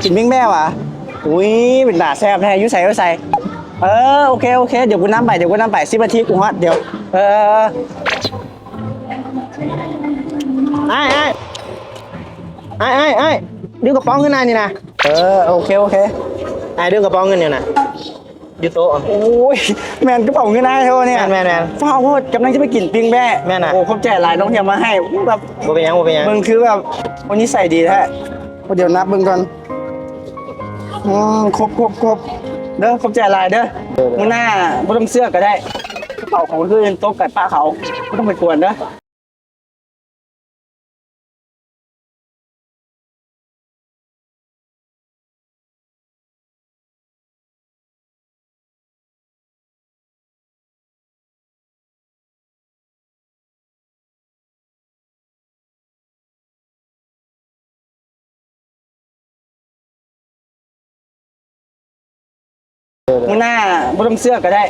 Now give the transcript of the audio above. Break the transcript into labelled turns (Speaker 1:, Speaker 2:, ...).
Speaker 1: กินปิ้งแม่วะอุ้ยเป็นด่าแซ่บแท้ยุ่ใส่ยุ่ใส่โอเคโอเคเดี๋ยวกูน้ำไป10 นาทีกูฮอตเดี๋ยว
Speaker 2: ไอ้ดึงกระป๋องขึ้นหน้านี่นะ
Speaker 1: โอเค
Speaker 2: ไอ้ดึงกระป๋องเงินอยู่นะอยู่โต๊ะ
Speaker 1: โอ้ยแมนกระเป๋าเงินได้เท่าเนี่ย
Speaker 2: แมน
Speaker 1: ฟ้าโคตรกำลังจะไปกินปิ้งแม่
Speaker 2: แม่น่ะ
Speaker 1: โอ้ขอบใจหลายน้องเทียมมาให้แบบ
Speaker 2: บ่เป็นยัง
Speaker 1: มึงคือแบบวันนี้ใส่ดีแท้เดี๋ยวนับมึงก่อนครบเด้อขอบใจหลายเด้อมึงหน้าไม่ต้องเสื้อก็ได้กระเป๋าของคือโต๊ะกับป้าเขาไม่ต้องไปกวนเด้อมึงหน้าไม่ต้องเสื้อก็ได้